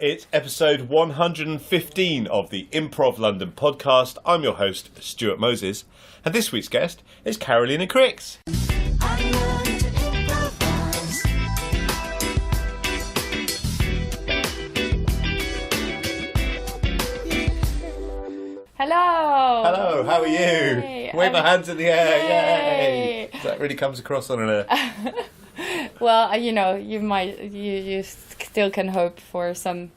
It's episode 115 of the Improv London podcast. I'm your host, Stuart Moses, and this week's guest is Karolina Kriks. Hello! Hello, how are you? Yay. Wave our hands in the air, Yay. yay! That really comes across on an Well, you still can hope for some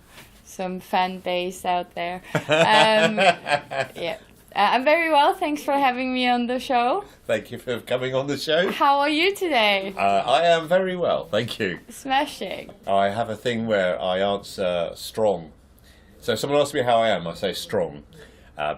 fan base out there. Yeah. I'm very well, thanks for having me on the show. Thank you for coming on the show. How are you today? I am very well, thank you. Smashing. I have a thing where I answer strong. So if someone asks me how I am, I say strong.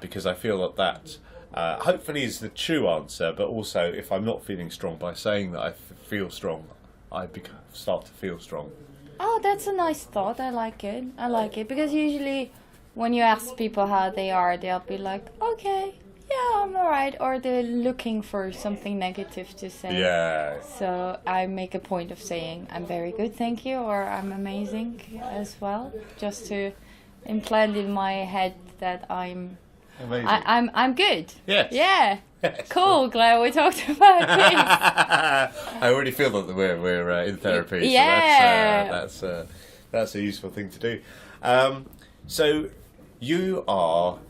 Because I feel that hopefully is the true answer, but also if I'm not feeling strong, by saying that I feel strong, I start to feel strong. Oh, that's a nice thought. I like it. Because usually when you ask people how they are, they'll be like, okay, yeah, I'm alright. Or they're looking for something negative to say. Yeah. So I make a point of saying, I'm very good, thank you, or I'm amazing as well. Just to implant in my head that I'm good. Yes. Yeah. Yes. Cool. Glad we talked about this. I already feel that we're in therapy. Yeah. So that's a useful thing to do. So you are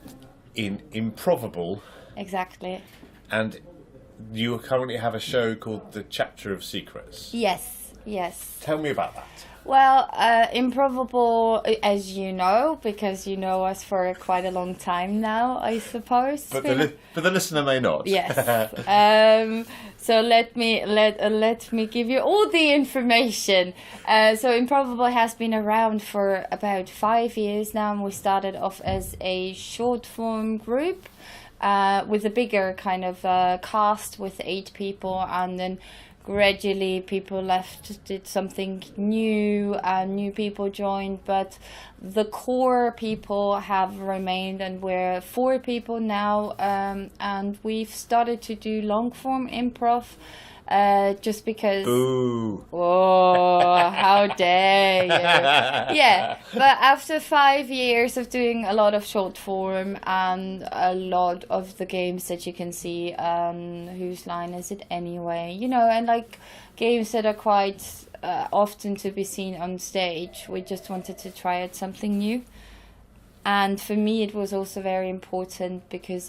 in Improbable. Exactly. And you currently have a show called The Chapter of Secrets. Yes. Tell me about that. Well, Improbable, as you know, because you know us for quite a long time now, I suppose. But the listener may not. Yes. So let me give you all the information. So Improbable has been around for about 5 years now, and we started off as a short form group with a bigger kind of cast with 8 people, and then gradually people left, did something new, and new people joined, but the core people have remained, and we're 4 people now, and we've started to do long form improv just because... Ooh. Oh, how dare you. Yeah, but after 5 years of doing a lot of short form and a lot of the games that you can see on Whose Line Is It Anyway, and like games that are quite often to be seen on stage, we just wanted to try out something new. And for me it was also very important because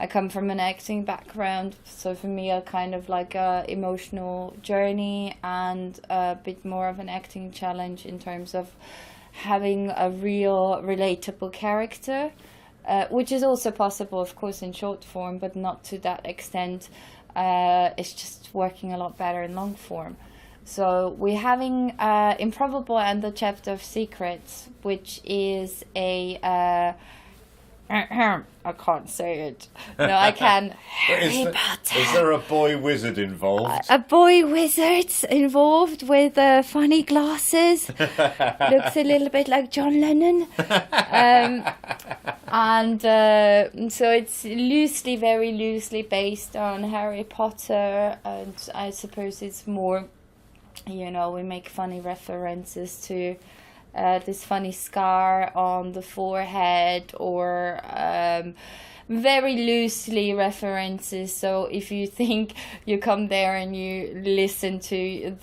I come from an acting background, so for me a kind of like a emotional journey and a bit more of an acting challenge in terms of having a real relatable character, which is also possible of course in short form, but not to that extent. It's just working a lot better in long form. So we're having Improbable and the Chapter of Secrets, which is a... I can't say it. No, I can. Harry Potter. Is there a boy wizard involved? A boy wizard involved with funny glasses. Looks a little bit like John Lennon. So it's very loosely based on Harry Potter. And I suppose it's more, we make funny references to this funny scar on the forehead, or very loosely references. So if you think you come there and you listen to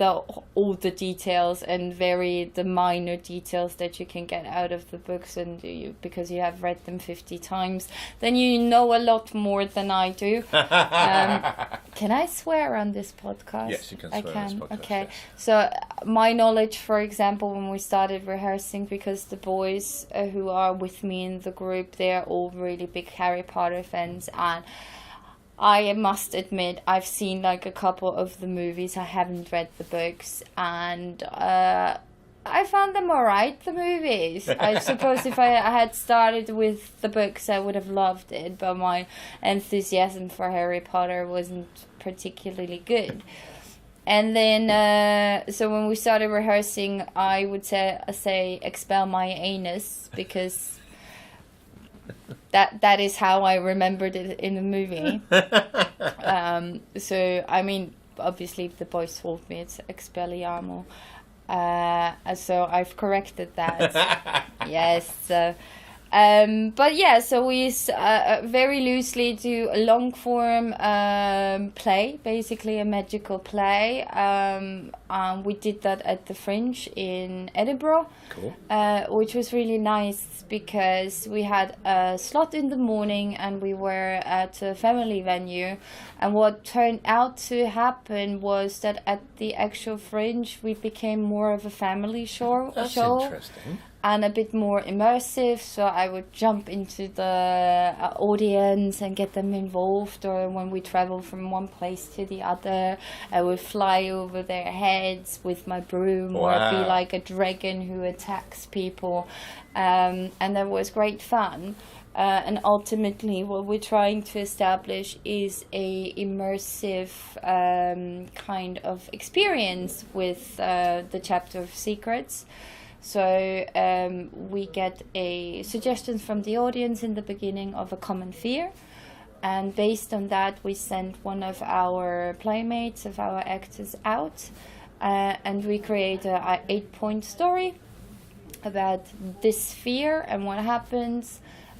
all the details and the minor details that you can get out of the books, and because you have read them 50 times, then you know a lot more than I do. Can I swear on this podcast? Yes, you can swear on this podcast. Okay. Yes. So my knowledge, for example, when we started rehearsing, because the boys who are with me in the group, they're all really big Harry Potter fans, and I must admit I've seen like a couple of the movies. I haven't read the books, and I found them alright, the movies. I suppose if I had started with the books I would have loved it, but my enthusiasm for Harry Potter wasn't particularly good. And then, so when we started rehearsing, I would say expel my anus, because that is how I remembered it in the movie. So, I mean, obviously the boys told me it's Expelliarmus. So I've corrected that. Yes. But yeah, so we very loosely do a long form play, basically a magical play. We did that at the Fringe in Edinburgh, Cool. which was really nice because we had a slot in the morning and we were at a family venue. And what turned out to happen was that at the actual Fringe, we became more of a family show. That's interesting. And a bit more immersive, so I would jump into the audience and get them involved, or when we travel from one place to the other, I would fly over their heads with my broom, or be like a dragon who attacks people, and that was great fun. And ultimately what we're trying to establish is a immersive kind of experience with the chapter of secrets. So we get a suggestions from the audience in the beginning of a common fear, and based on that we send one of our playmates, of our actors, out, and we create a 8-point story about this fear and what happens,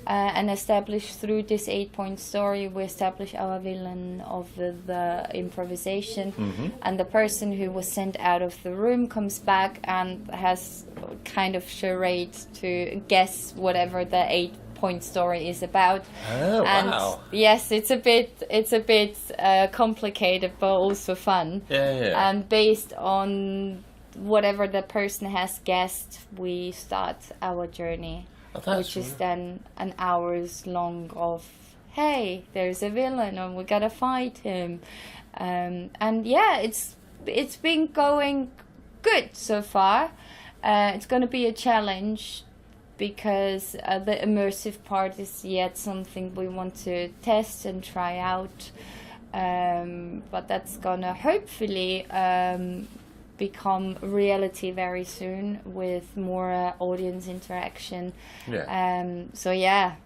and establish through this 8-point story, we establish our villain of the improvisation. And the person who was sent out of the room comes back and has kind of charade to guess whatever the 8-point story is about. Oh, and wow. Yes, it's a bit complicated, but also fun. Yeah. And based on whatever the person has guessed, we start our journey. Which is then an hours long of, hey, there's a villain and we gotta fight him, and yeah, it's been going good so far. It's gonna be a challenge because the immersive part is yet something we want to test and try out, but that's gonna hopefully become reality very soon with more audience interaction. So yeah,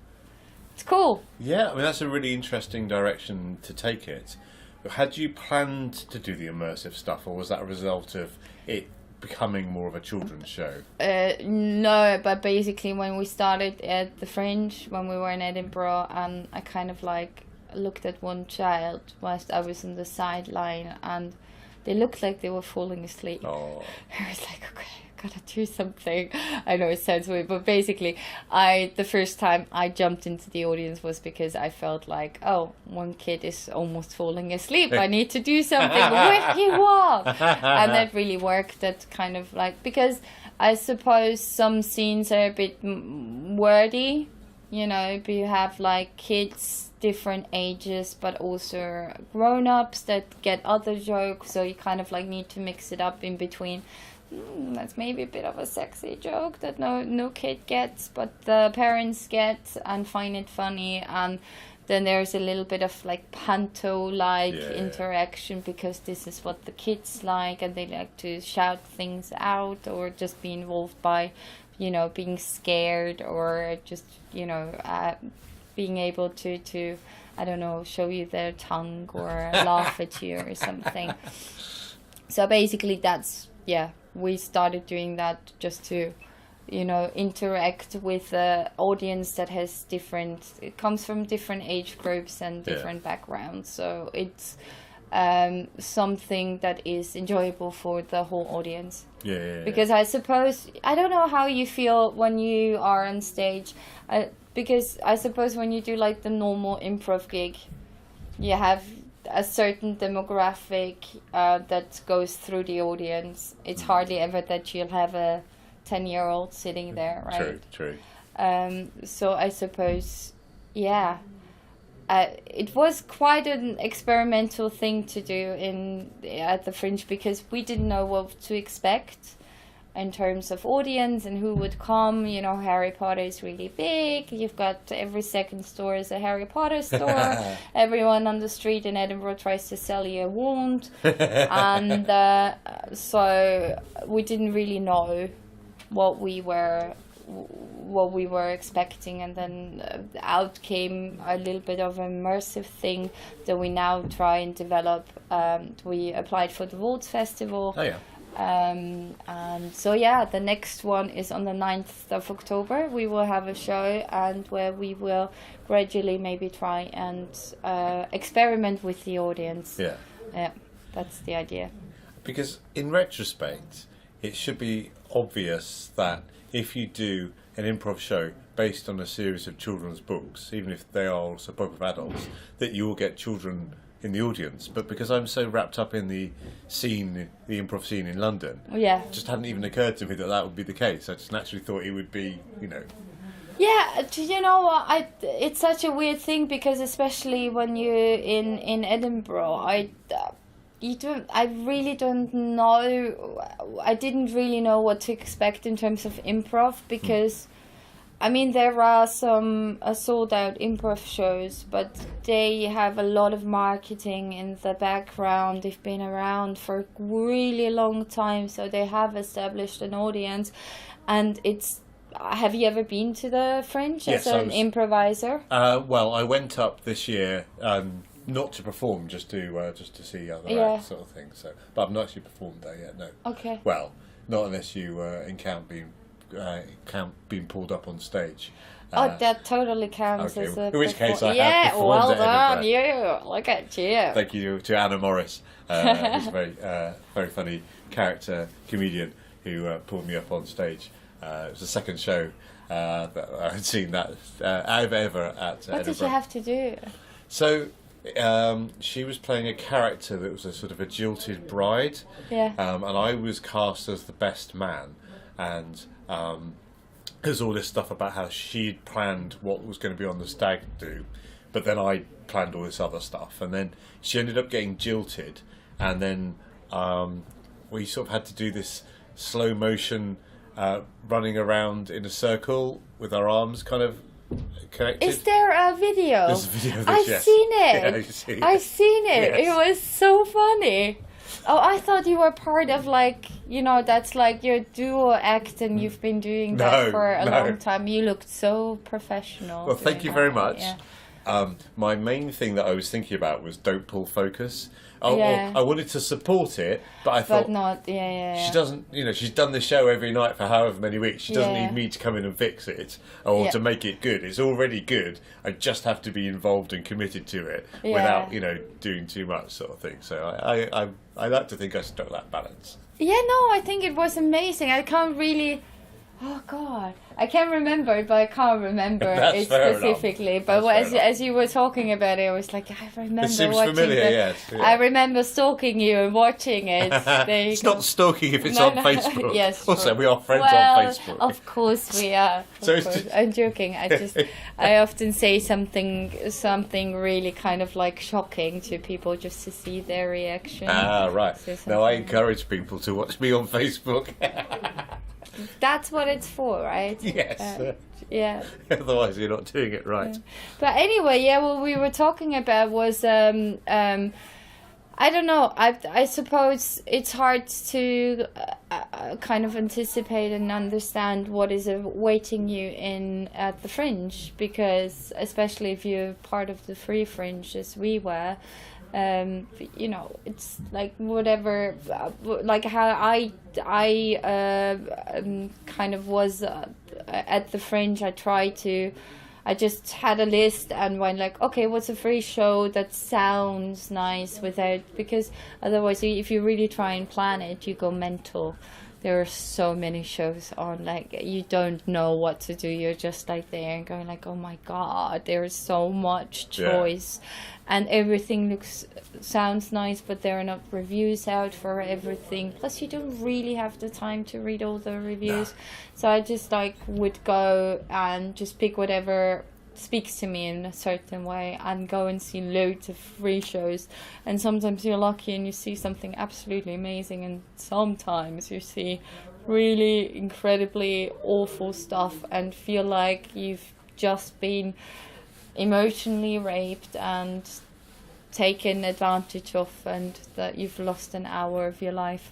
it's cool. Yeah, I mean that's a really interesting direction to take it. Had you planned to do the immersive stuff, or was that a result of it becoming more of a children's show? No, but basically when we started at the Fringe, when we were in Edinburgh, and I kind of like looked at one child whilst I was on the sideline, and they looked like they were falling asleep. Oh. I was like, okay, I gotta do something. I know it sounds weird, but basically, the first time I jumped into the audience was because I felt like, oh, one kid is almost falling asleep. I need to do something. Wake you up! And that really worked. That kind of like, because I suppose some scenes are a bit wordy, you know, but you have like kids different ages, but also grown-ups that get other jokes, so you kind of like need to mix it up in between. That's maybe a bit of a sexy joke that no kid gets, but the parents get and find it funny, and then there's a little bit of like panto-like interaction, because this is what the kids like, and they like to shout things out or just be involved by, you know, being scared, or just, you know, being able to I don't know, show you their tongue or laugh at you or something. So basically that's, we started doing that just to, you know, interact with the audience that has it comes from different age groups and different backgrounds. So it's something that is enjoyable for the whole audience. Because I suppose, I don't know how you feel when you are on stage, because I suppose when you do like the normal improv gig, you have a certain demographic that goes through the audience. It's hardly ever that you'll have a 10-year-old sitting there, right? True. So I suppose, it was quite an experimental thing to do at the Fringe, because we didn't know what to expect in terms of audience and who would come. You know, Harry Potter is really big. You've got every second store is a Harry Potter store. Everyone on the street in Edinburgh tries to sell you a wand. And so we didn't really know what we were expecting, and then out came a little bit of an immersive thing that we now try and develop. We applied for the Waltz Festival. And so yeah, the next one is on the 9th of October. We will have a show, and where we will gradually maybe try and experiment with the audience. Yeah, that's the idea. Because in retrospect, it should be obvious that if you do an improv show based on a series of children's books, even if they are also both of adults, that you will get children in the audience. But because I'm so wrapped up in the scene, the improv scene in London, Yeah. it just hadn't even occurred to me that that would be the case. I just naturally thought it would be, you know. Yeah, you know what? It's such a weird thing, because especially when you're in Edinburgh, I really don't know. I didn't really know what to expect in terms of improv, because I mean, there are some sold out improv shows, but they have a lot of marketing in the background. They've been around for a really long time, so they have established an audience. And it's, have you ever been to the Fringe Yes, as an improviser? Well, I went up this year, not to perform, just to see other acts, sort of thing. So, but I've not actually performed there yet. No. Okay. Well, not unless you count being pulled up on stage. That totally counts okay. as a In which case I have yeah, performed well at done, Edinburgh. you. Look at you. Thank you to Anna Morris, who's a very funny character comedian who pulled me up on stage. It was the second show that I had seen that ever at What Edinburgh. did you have to do? So she was playing a character that was a sort of a jilted bride, Yeah. and I was cast as the best man, and there's all this stuff about how she'd planned what was going to be on the stag do, but then I planned all this other stuff, and then she ended up getting jilted, and then we sort of had to do this slow motion running around in a circle with our arms kind of connected. Is there a video? There's a video of this, I've yes. seen it. Yeah, you've seen it. I've seen it. Yes. It was so funny. Oh, I thought you were part of, like, you know, that's like your duo act, and you've been doing that No, for a no. long time. You looked so professional. Well, thank doing you very that. much. Yeah. My main thing that I was thinking about was don't pull focus. Yeah. I wanted to support it, but I thought But not, yeah. she doesn't. You know, she's done the show every night for however many weeks. She doesn't Yeah. need me to come in and fix it or Yeah. to make it good. It's already good. I just have to be involved and committed to it Yeah. without doing too much, sort of thing. So I like to think I struck that balance. Yeah, no, I think it was amazing. I can't really... Oh, God. I can remember it, but I can't remember That's it fair enough. specifically. But That's fair as you were talking about it, I was like, I remember It seems watching familiar, the- yes. Yeah. I remember stalking you and watching it. There you It's go. not stalking if it's No, on no. Facebook. Yes, Also, true. we are friends Well, on Facebook. Of course we are. So Of it's course. just- I'm joking. I often say something really kind of like shocking to people just to see their reaction. Ah, right. So No, I something- encourage people to watch me on Facebook. That's what it's for, right? Yes. Yeah. Otherwise, you're not doing it right. But anyway, yeah, what we were talking about was I don't know. I suppose it's hard to kind of anticipate and understand what is awaiting you in at the Fringe, because especially if you're part of the free Fringe as we were, you know, it's like whatever, like how I kind of was at the Fringe. I just had a list and went like, okay, what's a free show that sounds nice because otherwise if you really try and plan it, you go mental. There are so many shows on, like, you don't know what to do. You're just like there and going like, oh my God, there is so much choice. And everything sounds nice, but there are not reviews out for everything. Plus, you don't really have the time to read all the reviews. So I just would go and just pick whatever speaks to me in a certain way and go and see loads of free shows. And sometimes you're lucky and you see something absolutely amazing, and sometimes you see really incredibly awful stuff and feel like you've just been emotionally raped and taken advantage of, and that you've lost an hour of your life.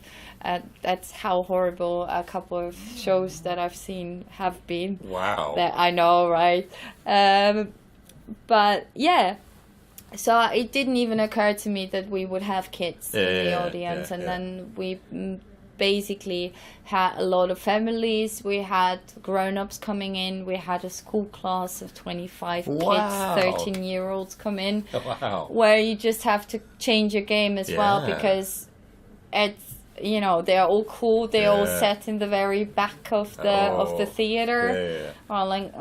That's how horrible a couple of shows that I've seen have been. Wow. That I know, right? But yeah, so it didn't even occur to me that we would have kids in the audience, and then we basically had a lot of families. We had grown-ups coming in. We had a school class of 25 Wow. kids, 13-year-olds come in. Wow. Where you just have to change your game as well, Yeah. because it's, you know, they're all cool. They're all Yeah. set in the very back of the theater. Yeah. Or like,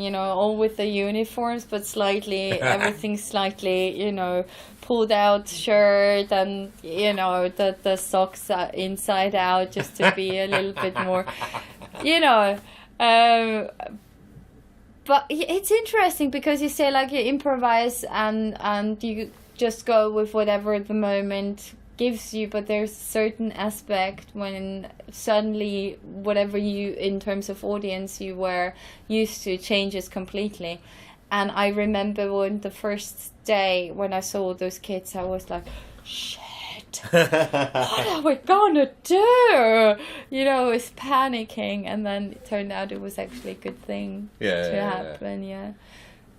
you know, all with the uniforms, but slightly, everything slightly, you know, pulled out shirt, and, you know, the socks are inside out, just to be a little bit more, you know. But it's interesting because you say, like, you improvise and you just go with whatever the moment gives you, but there's a certain aspect when suddenly whatever you, in terms of audience, you were used to changes completely. And I remember when the first day when I saw those kids, I was like, shit, what are we gonna do? You know, I was panicking, and then it turned out it was actually a good thing to happen. Yeah.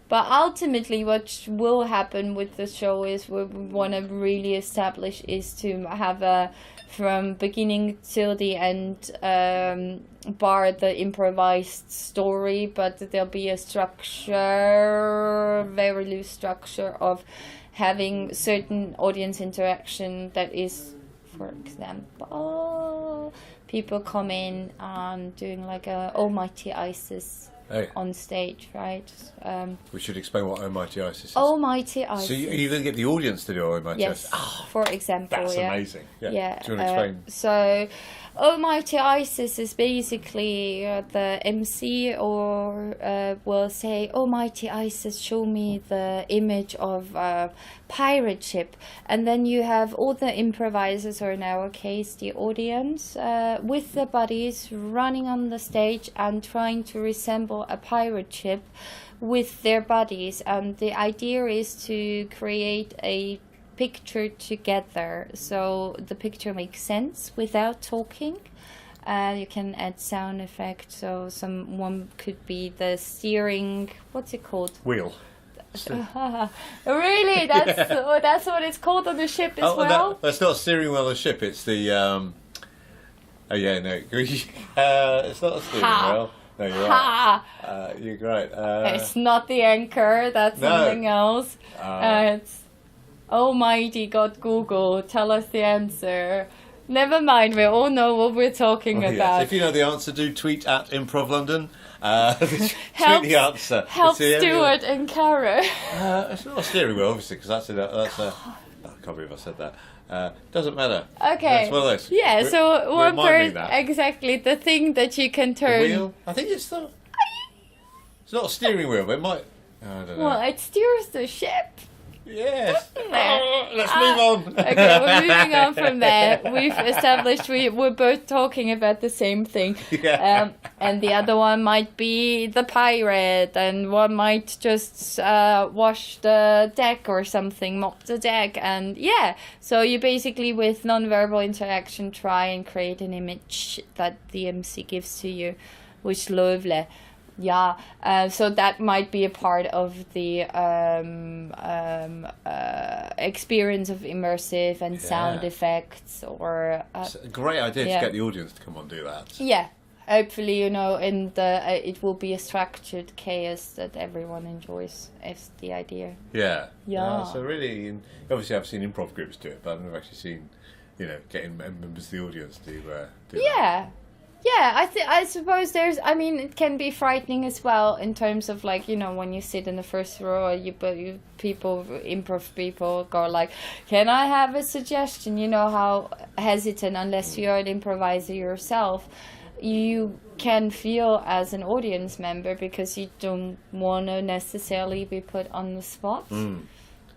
But ultimately, what will happen with the show is what we want to really establish is to have a, from beginning till the end, bar the improvised story, but there'll be a structure, very loose structure of having certain audience interaction that is, for example, people come in doing like a Almighty Isis. Hey. On stage, right? We should explain what Almighty Isis is. Almighty Isis. So you're going to get the audience to do Almighty Yes, Isis? for example. That's yeah. amazing. Yeah. Yeah. Do you want to explain? So, Almighty Isis is basically the MC, or will say, Almighty Isis, show me the image of a pirate ship. And then you have all the improvisers, or in our case, the audience, with their buddies running on the stage and trying to resemble a pirate ship with their buddies. And the idea is to create a picture together, so the picture makes sense without talking. You can add sound effects, so one could be the steering, what's it called? Wheel. Really? That's what it's called on the ship as well? That's not a steering wheel of the ship, it's the... oh yeah, no. It's not a steering wheel. No, you're right. You're great. It's not the anchor, that's something else. It's... Almighty God, Google, tell us the answer. Never mind, we all know what we're talking about. Yes. If you know the answer, do tweet at Improv London. Tweet the answer. Help Stuart and Cara. It's not a steering wheel, obviously, because that's a... I can't believe I said that. Doesn't matter. Okay. It's one of those. Yeah, so one person... that. Exactly, the thing that you can turn... The wheel? I think it's the... It's not a steering wheel, but it might... I don't know. Well, it steers the ship. Yes. Let's move on. Okay, we're moving on from there. We've established we're both talking about the same thing. Yeah. And the other one might be the pirate, and one might just wash the deck or something, mop the deck. And yeah, so you basically, with non-verbal interaction, try and create an image that the MC gives to you, which is lovely. Yeah, so that might be a part of the experience of immersive and sound effects, or... It's a great idea to get the audience to come on and do that. Yeah, hopefully, you know, and it will be a structured chaos that everyone enjoys, is the idea. Yeah. Yeah. So really, obviously I've seen improv groups do it, but I've never actually seen, you know, getting members of the audience to do that. Yeah, I suppose it can be frightening as well, in terms of, like, you know, when you sit in the first row, improv people go like, can I have a suggestion? You know how hesitant, unless you're an improviser yourself, you can feel as an audience member, because you don't want to necessarily be put on the spot.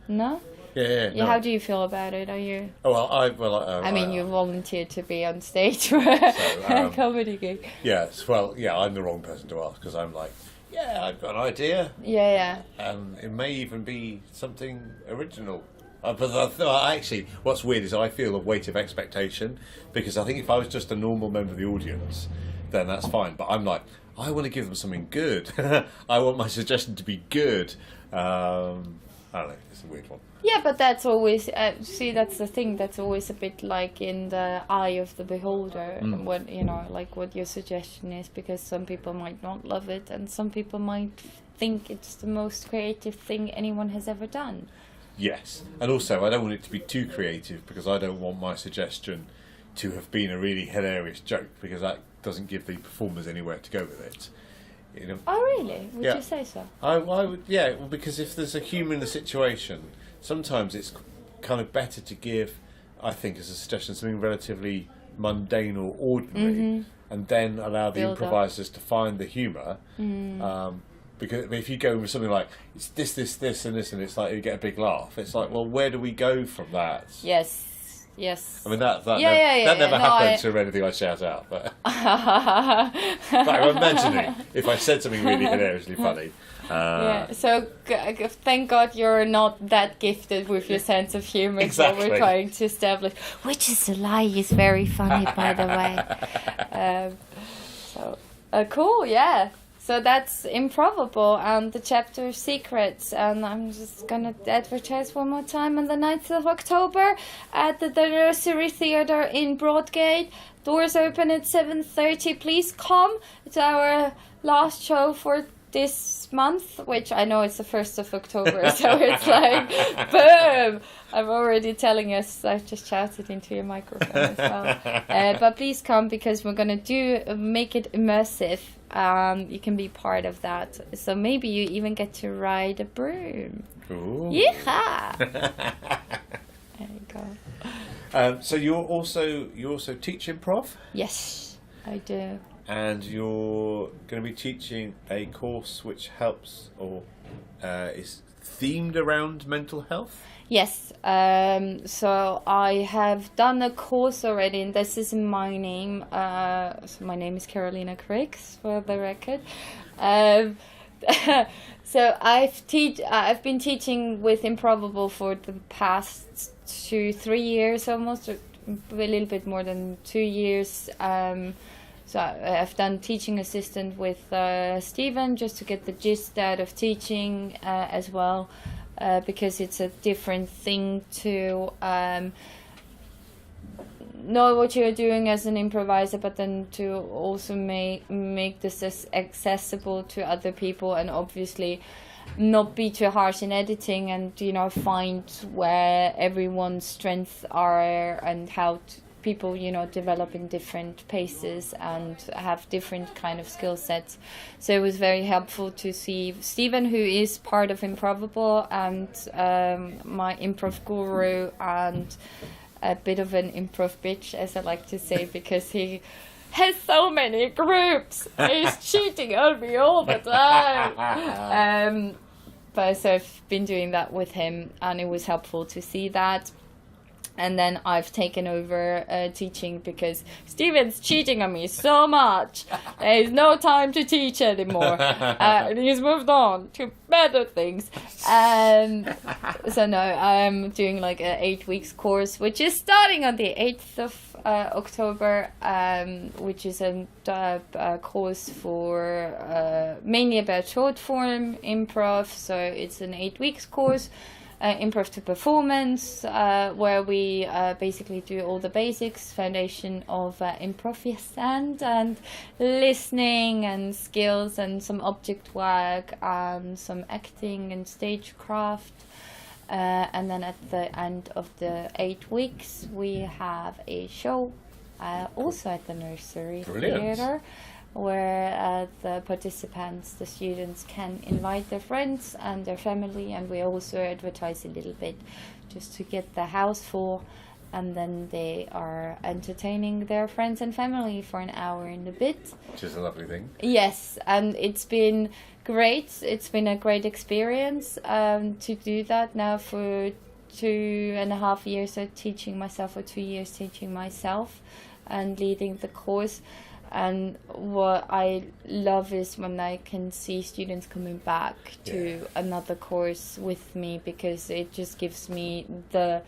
No? Yeah. No. How do you feel about it? Are you? Oh, I mean, you volunteered to be on stage for a comedy gig. Yes. Well, yeah, I'm the wrong person to ask, because I'm like, yeah, I've got an idea. Yeah. It may even be something original. But actually, what's weird is I feel a weight of expectation, because I think if I was just a normal member of the audience, then that's fine. But I'm like, I want to give them something good. I want my suggestion to be good. I don't know, it's a weird one. Yeah, but that's always see. That's the thing. That's always a bit like in the eye of the beholder. What like what your suggestion is, because some people might not love it, and some people might think it's the most creative thing anyone has ever done. Yes, and also I don't want it to be too creative, because I don't want my suggestion to have been a really hilarious joke, because that doesn't give the performers anywhere to go with it. You know? Oh, really? Would Yeah. you say so? I would, yeah, well, because if there's a humour in the situation, sometimes it's kind of better to give, I think, as a suggestion, something relatively mundane or ordinary, and then allow the Build up. improvisers to find the humour. Because if you go with something like, it's this, and this, and it's like you get a big laugh, it's like, well, where do we go from that? Yes. I mean, that Yeah. never No, happens to anything I shout out. But, but I'm imagining if I said something really hilariously funny. Yeah, so thank God you're not that gifted with your sense of humor. Exactly. So we're trying to establish, which is a lie, is very funny, by the way. Cool, yeah. So that's Improbable and the chapter of secrets, and I'm just gonna advertise one more time on the 9th of October at the Nursery Theatre in Broadgate. Doors open at 7:30. Please come. It's our last show for this month, which I know it's the 1st of October, so it's like, boom! I'm already telling us, I've just shouted into your microphone as well. But please come, because we're going to make it immersive. You can be part of that. So maybe you even get to ride a broom. Ooh. Yeehaw! There you go. So you also teach improv? Yes, I do. And you're going to be teaching a course which helps or is themed around mental health? Yes, so I have done a course already, and this is my name. So my name is Karolina Kriks, for the record. So I've been teaching with Improbable for the past 2-3 years, almost, a little bit more than 2 years. So I've done teaching assistant with Stephen, just to get the gist out of teaching as well, because it's a different thing to know what you're doing as an improviser, but then to also make this as accessible to other people, and obviously not be too harsh in editing, and find where everyone's strengths are and how people develop in different paces and have different kind of skill sets. So it was very helpful to see Stephen, who is part of Improbable and my improv guru, and a bit of an improv bitch, as I like to say, because he has so many groups. He's cheating on me all the time. But so I've been doing that with him, and it was helpful to see that. And then I've taken over teaching, because Steven's cheating on me so much. There's no time to teach anymore. And he's moved on to better things. So no, I'm doing like an 8 weeks course, which is starting on the 8th of October, which is a course for mainly about short form improv. So it's an 8 weeks course. Improv to performance, where we basically do all the basics, foundation of improvisation and listening and skills, and some object work and some acting and stagecraft. And then at the end of the 8 weeks, we have a show also at the Nursery Theatre, where the participants, the students, can invite their friends and their family, and we also advertise a little bit just to get the house full, and then they are entertaining their friends and family for an hour and a bit. Which is a lovely thing. Yes, and it's been great. It's been a great experience to do that now for 2.5 years of teaching myself, or 2 years teaching myself and leading the course. And what I love is when I can see students coming back to another course with me, because it just gives me the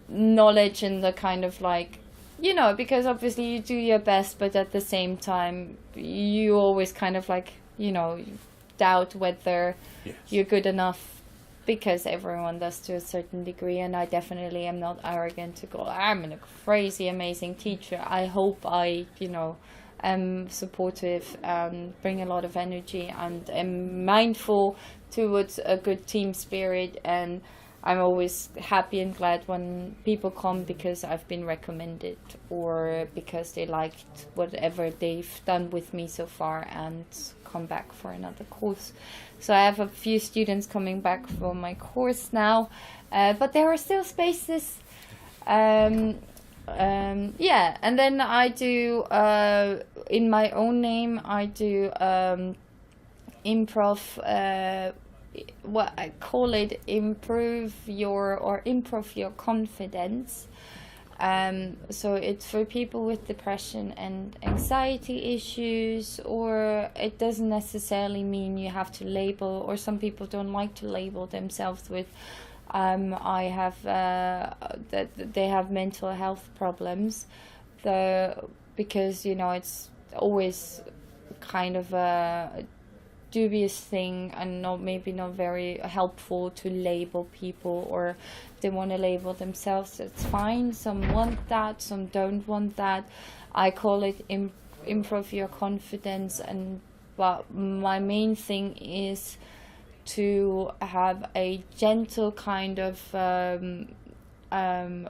knowledge and the kind of like, because obviously you do your best, but at the same time you always kind of like, doubt whether you're good enough because everyone does to a certain degree, and I definitely am not arrogant to go, I'm a crazy amazing teacher. I hope I, am supportive and bring a lot of energy and am mindful towards a good team spirit, and I'm always happy and glad when people come because I've been recommended or because they liked whatever they've done with me so far and come back for another course. So I have a few students coming back for my course now, but there are still spaces. And then I do, in my own name, I do improv, what I call it, improve your confidence. So it's for people with depression and anxiety issues, or it doesn't necessarily mean you have to label, or some people don't like to label themselves with I have that they have mental health problems, because it's always kind of a dubious thing and maybe not very helpful to label people, or if they want to label themselves, it's fine. Some want that, some don't want that. I call it improve your confidence, but my main thing is to have a gentle kind of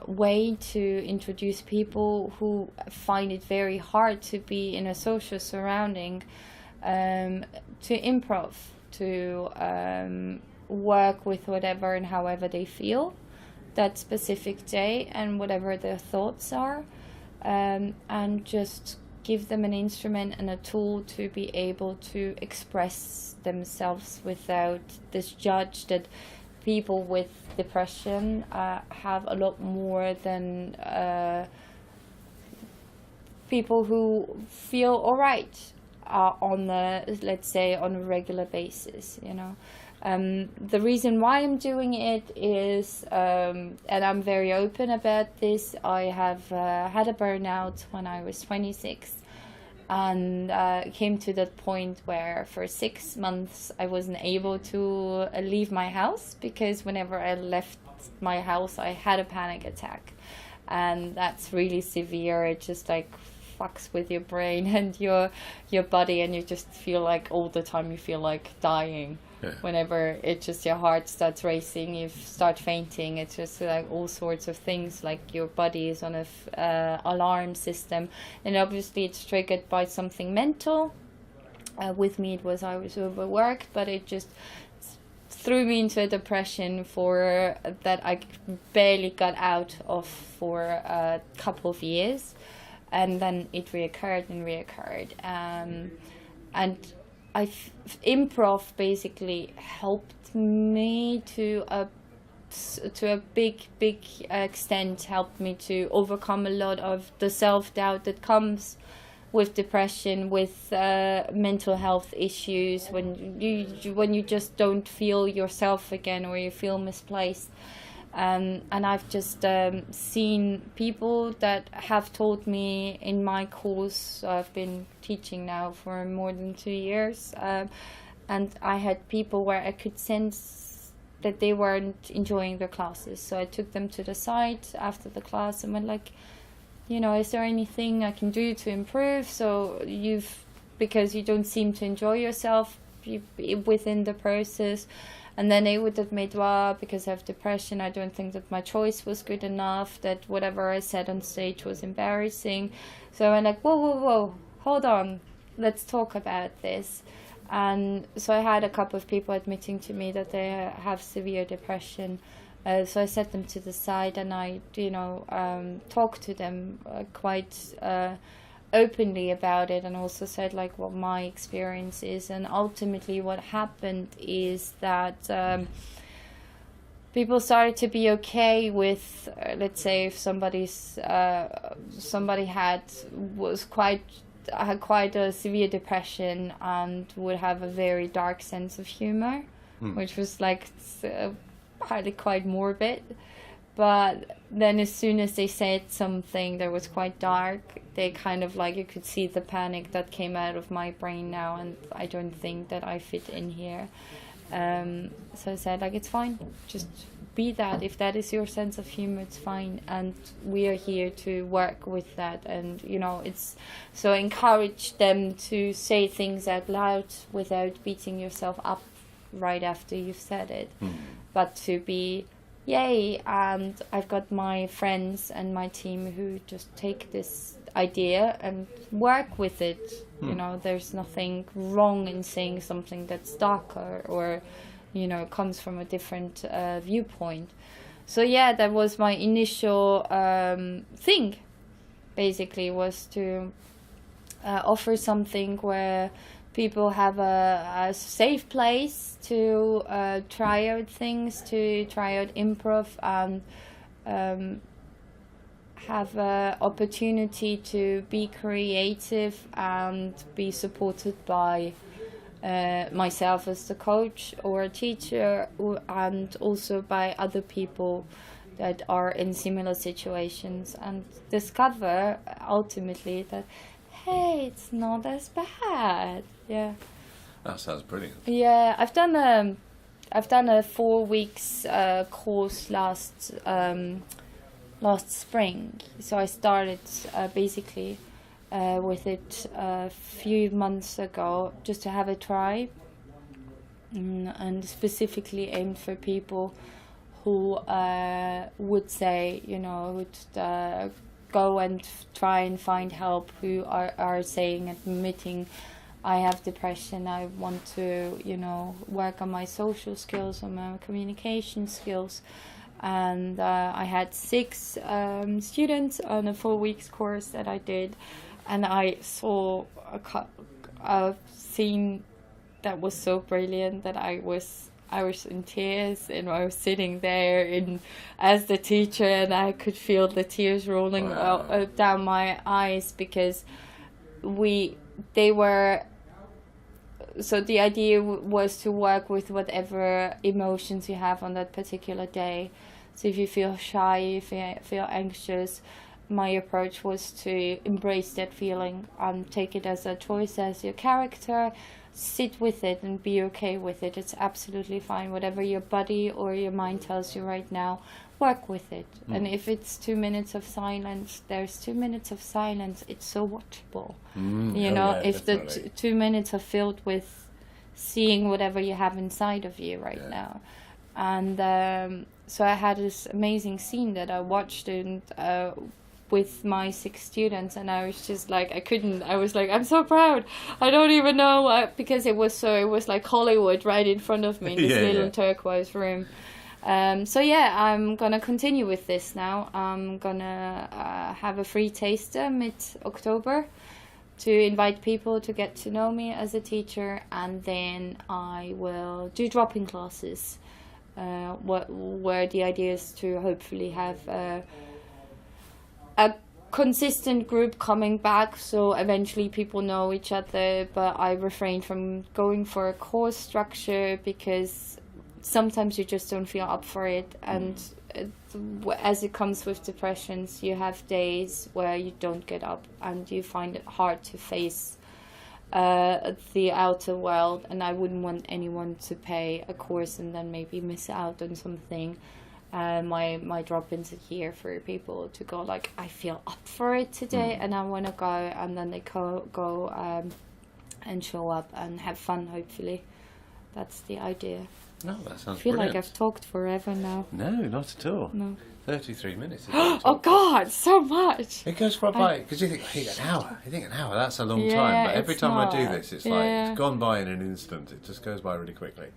way to introduce people who find it very hard to be in a social surrounding, to improv, to work with whatever and however they feel that specific day and whatever their thoughts are, and just give them an instrument and a tool to be able to express themselves without this judge that people with depression have a lot more than people who feel all right on a regular basis. The reason why I'm doing it is, and I'm very open about this, I have had a burnout when I was 26, and came to that point where for 6 months I wasn't able to leave my house, because whenever I left my house I had a panic attack, and that's really severe. It just fucks with your brain and your body, and you just feel like all the time you feel like dying. Yeah. Whenever your heart starts racing, you start fainting. It's just all sorts of things, like your body is on a alarm system, and obviously it's triggered by something mental. With me it was I was overworked, but it just threw me into a depression that I barely got out of for a couple of years. And then it reoccurred, and improv basically helped me to a big extent, helped me to overcome a lot of the self-doubt that comes with depression, with mental health issues, when you just don't feel yourself again, or you feel misplaced. And I've just seen people that have told me in my course. I've been teaching now for more than 2 years, and I had people where I could sense that they weren't enjoying their classes. So I took them to the side after the class and went is there anything I can do to improve? So because you don't seem to enjoy yourself within the process. And then they would admit, because I have depression, I don't think that my choice was good enough, that whatever I said on stage was embarrassing. So I'm like, whoa, hold on, let's talk about this. And so I had a couple of people admitting to me that they have severe depression. So I set them to the side, and I, talked to them quite openly about it, and also said what my experience is. And ultimately what happened is that people started to be okay with, let's say, if somebody had quite a severe depression and would have a very dark sense of humor, which was partly quite morbid. But then as soon as they said something that was quite dark, they kind of you could see the panic that came out of my brain now, and I don't think that I fit in here. So I said, like, it's fine, just be that. If that is your sense of humor, it's fine, and we are here to work with that. And it's so encourage them to say things out loud without beating yourself up right after you've said it, but to be yay. And I've got my friends and my team who just take this idea and work with it. There's nothing wrong in saying something that's darker or comes from a different viewpoint. So yeah, that was my initial thing, basically, was to offer something where people have a safe place to try out things, to try out improv, and have an opportunity to be creative and be supported by myself as the coach or a teacher, and also by other people that are in similar situations, and discover ultimately that, hey, it's not as bad. Yeah. That sounds brilliant. Yeah, I've done a 4 weeks course last spring. So I started basically with it a few months ago, just to have a try, and specifically aimed for people who would say, would go and try and find help, who are saying, admitting, I have depression, I want to, work on my social skills, on my communication skills. And I had 6 students on a 4 weeks course that I did, and I saw a scene that was so brilliant that I was in tears, and I was sitting there as the teacher, and I could feel the tears rolling down my eyes, because so the idea was to work with whatever emotions you have on that particular day. So if you feel shy, if you feel anxious, my approach was to embrace that feeling and take it as a choice, as your character, sit with it and be okay with it. It's absolutely fine. Whatever your body or your mind tells you right now, work with it. And if it's 2 minutes of silence, there's 2 minutes of silence. It's so watchable. If definitely. the 2 minutes are filled with seeing whatever you have inside of you right now. And so I had this amazing scene that I watched with my 6 students, and I was just like, I was like, I'm so proud. I don't even know, because it was like Hollywood right in front of me in this little turquoise room. So yeah, I'm gonna continue with this now. I'm gonna have a free taster mid-October to invite people to get to know me as a teacher, and then I will do drop-in classes, where the idea is to hopefully have a consistent group coming back, so eventually people know each other. But I refrain from going for a course structure, because sometimes you just don't feel up for it, and as it comes with depressions, you have days where you don't get up and you find it hard to face the outer world, and I wouldn't want anyone to pay a course and then maybe miss out on something. My drop-ins are here for people to go like, I feel up for it today and I want to go, and then they go and show up and have fun, hopefully. That's the idea. No, that sounds I feel brilliant. like I've talked forever now. No, not at all. No. 33 minutes. Oh God, so much. It goes right by, because you think, hey, an hour. You think an hour, that's a long time. But every it's time I not. do this, it's like, it's gone by in an instant. It just goes by really quickly.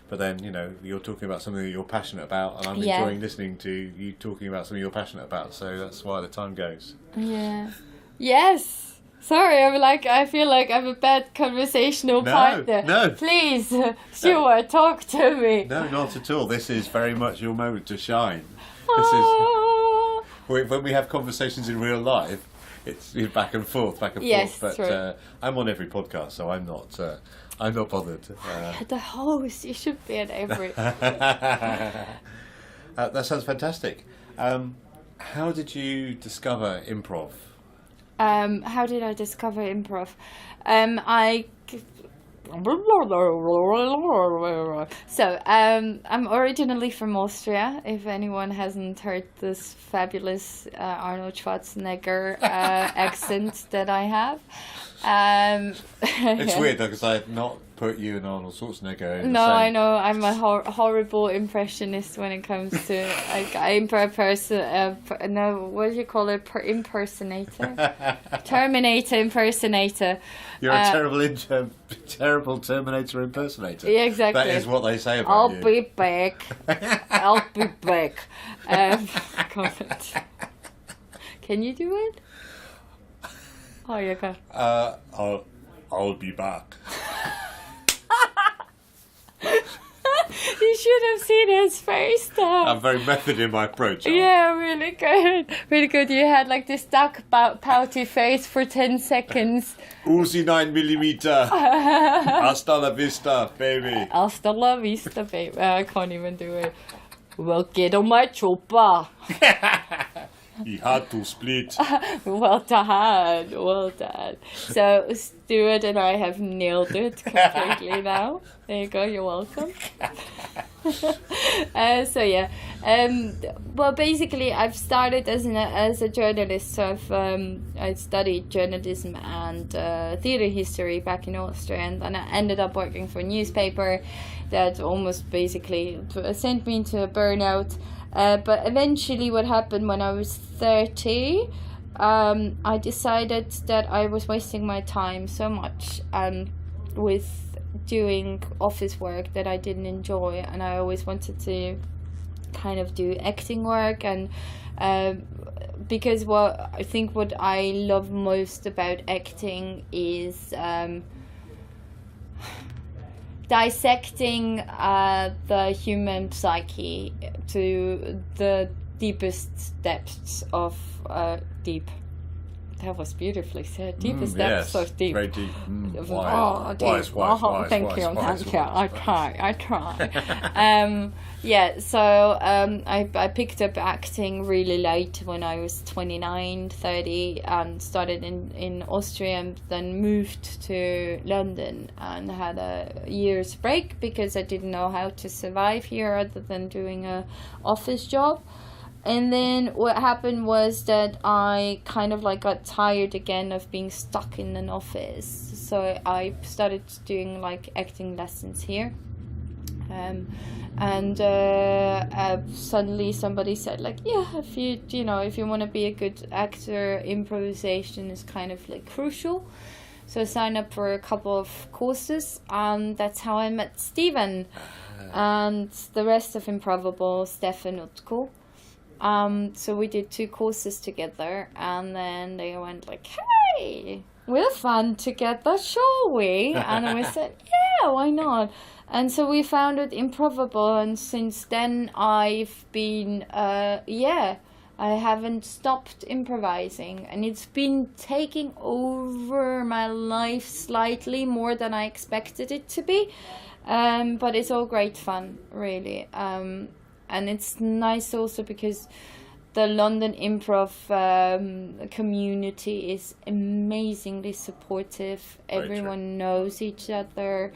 But then, you're talking about something that you're passionate about, and I'm enjoying listening to you talking about something you're passionate about. So that's why the time goes. Yeah. Yes. Sorry, I feel like I'm a bad conversational partner. No. Please, Stuart, talk to me. No, not at all. This is very much your moment to shine. Ah. When we have conversations in real life, it's back and forth. Yes, But true. I'm on every podcast, so I'm not bothered. The host, you should be at every. That sounds fantastic. How did you discover improv? How did I discover improv? I So, I'm originally from Austria. If anyone hasn't heard this fabulous Arnold Schwarzenegger accent that I have. It's weird though, because I have not put you and Arnold Schwarzenegger in No, the same... I know. I'm a horrible impressionist when it comes to what do you call it? Impersonator, Terminator impersonator. You're a terrible Terminator impersonator. Yeah, exactly. That is what they say about I'll you. be back. I'll be back. God. Can you do it? Oh, you can. I'll be back. You should have seen his face though. I'm very method in my approach. Yeah, really good. Really good. You had like this dark pouty face for 10 seconds. Uzi 9mm. Hasta la vista, baby. Hasta la vista, baby. I can't even do it. Well, get on my chopper. He had to split. Well done. Well done. So, Stuart and I have nailed it completely now. There you go. You're welcome. Well, basically, I've started as a journalist. So I studied journalism and theatre history back in Austria, and then I ended up working for a newspaper that almost basically sent me into a burnout. But eventually, what happened when I was 30, I decided that I was wasting my time so much with doing office work that I didn't enjoy, and I always wanted to kind of do acting work, and because what I love most about acting is dissecting the human psyche to the deepest depths of deep. That was beautifully said. Deepest depths of deep. Very deep. Deep. Wise. Thank you. I try. So I picked up acting really late when I was 29, 30, and started in Austria, and then moved to London and had a year's break because I didn't know how to survive here other than doing a office job. And then what happened was that I kind of like got tired again of being stuck in an office. So I started doing like acting lessons here. Suddenly somebody said like, yeah, if you want to be a good actor, improvisation is kind of like crucial. So I signed up for a couple of courses, and that's how I met Stephen and the rest of Improbable, Stefan Utko. So we did 2 courses together, and then they went like, hey, we're fun together, shall we? And we said, yeah, why not? And so we founded Improbable, and since then I've been, I haven't stopped improvising, and it's been taking over my life slightly more than I expected it to be, but it's all great fun, really. And it's nice also because the London improv community is amazingly supportive. Everyone knows each other.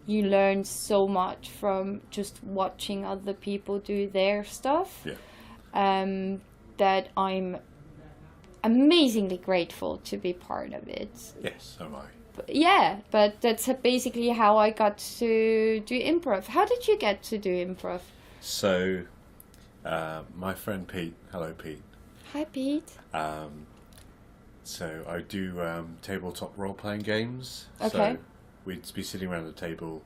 You learn so much from just watching other people do their stuff. Yeah. That I'm amazingly grateful to be part of it. Yes, so am I. But that's basically how I got to do improv. How did you get to do improv? So, my friend Pete, hello Pete. Hi Pete. So I do tabletop role-playing games. Okay. So we'd be sitting around the table,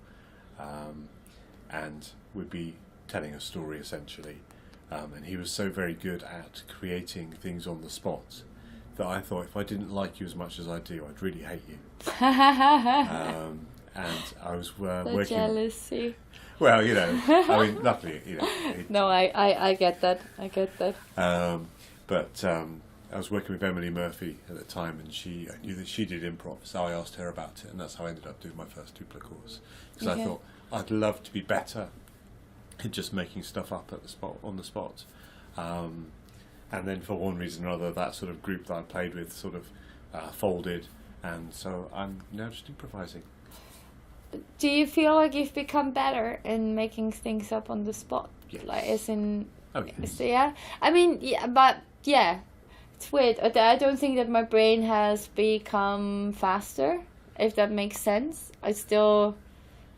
and we'd be telling a story essentially. And he was so very good at creating things on the spot that I thought if I didn't like you as much as I do, I'd really hate you. And I was working. Jealousy. Well, I mean, luckily, No, I get that. But I was working with Emily Murphy at the time, and I knew that she did improv, so I asked her about it, and that's how I ended up doing my first Dupla course. Because I thought I'd love to be better at just making stuff up on the spot. And then for one reason or other, that sort of group that I played with sort of folded, and so I'm now just improvising. do you feel like you've become better in making things up on the spot? Yes. Like, as in, yes. so, yeah. I mean, yeah, but yeah, it's weird. I don't think that my brain has become faster, if that makes sense. I still,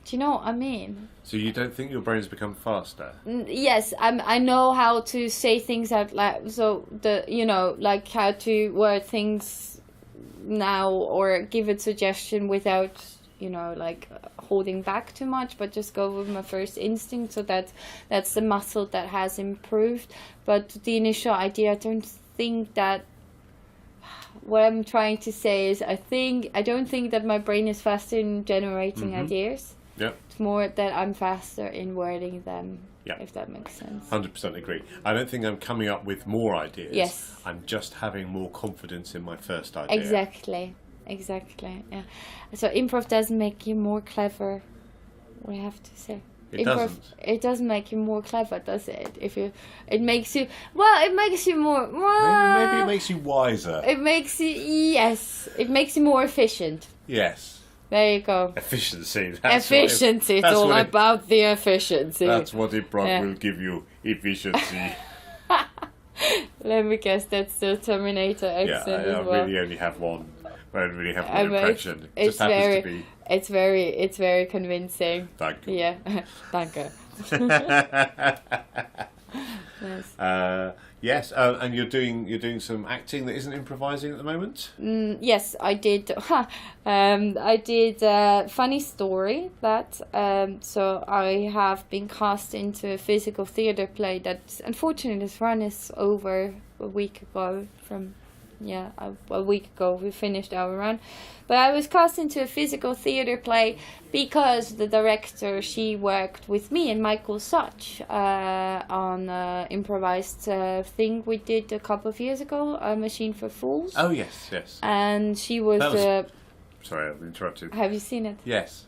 do you know what I mean? So you don't think your brain's become faster? Yes, I know how to say things out loud. So like how to word things now or give a suggestion without, like holding back too much, but just go with my first instinct. So that's the muscle that has improved. But the initial idea, I don't think that. What I'm trying to say is, I don't think that my brain is faster in generating ideas. Yep. It's more that I'm faster in wording them, Yep. if that makes sense. 100% agree. I don't think I'm coming up with more ideas. Yes. I'm just having more confidence in my first idea. Exactly, yeah. So improv doesn't make you more clever, we have to say. It doesn't. It doesn't make you more clever, does it? It makes you more. Maybe it makes you wiser. It makes you more efficient. Yes. There you go. Efficiency. Efficiency. It's all about the efficiency. That's what improv will give you. Efficiency. Let me guess, that's the Terminator accent as well. I really only have one. I don't really have one impression. It just happens to be. It's very convincing. Thank you. Yeah, danke. Nice. Yes, and you're doing some acting that isn't improvising at the moment. Yes, I did. I did a funny story that. So I have been cast into a physical theatre play that, unfortunately, this run is over a week ago. A week ago we finished our run, but I was cast into a physical theatre play because the director, she worked with me and Michael Such on an improvised thing we did a couple of years ago, A Machine for Fools. Oh yes. And she was, sorry, I've interrupted. Have you seen it? Yes.